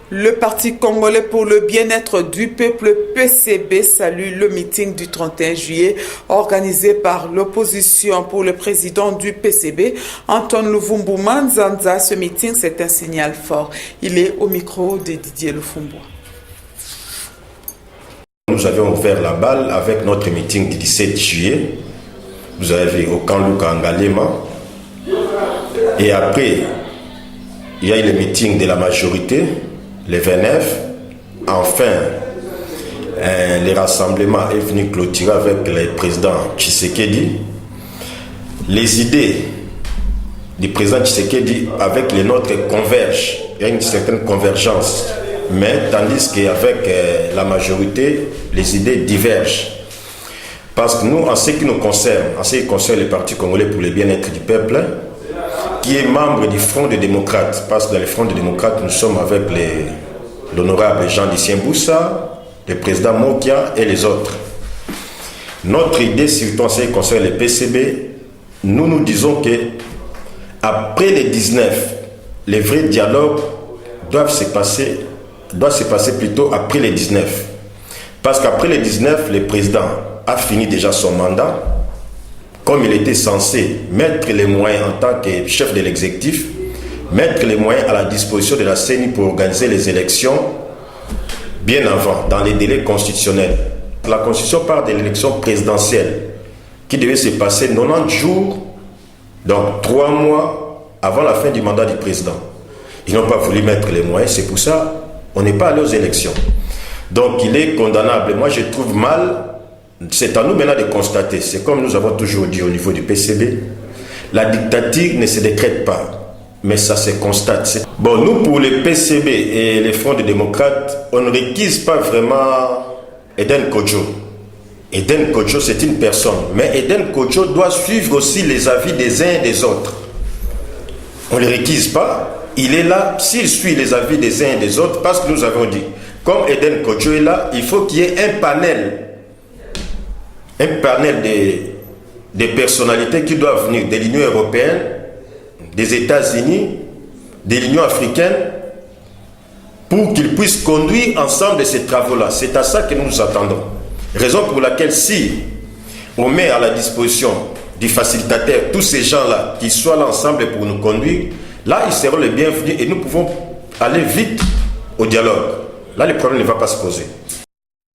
Le Parti congolais pour le bien-être du peuple PCB salue le meeting du 31 juillet organisé par l'opposition pour le président du PCB, Antoine Luvumbu Manzanza. Ce meeting, c'est un signal fort. Il est au micro de Didier Lufumbu. Nous avions ouvert la balle avec notre meeting du 17 juillet. Vous avez vu au camp Luka Ngalema. Et après, il y a eu le meeting de la majorité, le 29. Enfin, le rassemblement est venu clôturer avec le président Tshisekedi. Les idées du président Tshisekedi avec les nôtres convergent. Il y a une certaine convergence. Mais tandis qu'avec la majorité, les idées divergent. Parce que nous, en ce qui nous concerne, en ce qui concerne le Parti congolais pour le bien-être du peuple, qui est membre du Front des démocrates, parce que dans le Front des démocrates, nous sommes avec l'honorable Jean-Lucien Boussa, le président Mokia et les autres. Notre idée, surtout en ce qui concerne le PCB, nous disons que après les 19, les vrais dialogues doit se passer plutôt après les 19. Parce qu'après les 19, le président a fini déjà son mandat, comme il était censé mettre les moyens en tant que chef de l'exécutif, mettre les moyens à la disposition de la CENI pour organiser les élections bien avant, dans les délais constitutionnels. La Constitution parle de l'élection présidentielle qui devait se passer 90 jours, donc 3 mois avant la fin du mandat du président. Ils n'ont pas voulu mettre les moyens, c'est pour ça qu'on n'est pas allé aux élections. Donc il est condamnable. Moi je trouve mal, c'est à nous maintenant de constater, c'est comme nous avons toujours dit au niveau du PCB, la dictature ne se décrète pas, mais ça se constate. Bon, nous pour le PCB et les Fronts des démocrates, on ne réquise pas vraiment Eden Kodjo. Eden Kodjo c'est une personne, mais Eden Kodjo doit suivre aussi les avis des uns et des autres. On ne le réquise pas. Il est là, s'il suit les avis des uns et des autres, parce que nous avons dit, comme Eden Kodjo est là, il faut qu'il y ait un panel des personnalités qui doivent venir de l'Union européenne, des États-Unis, de l'Union africaine, pour qu'ils puissent conduire ensemble ces travaux-là. C'est à ça que nous nous attendons. Raison pour laquelle si on met à la disposition du facilitateur tous ces gens-là qui soient là ensemble pour nous conduire, là, ils seront les bienvenus et nous pouvons aller vite au dialogue. Là, le problème ne va pas se poser.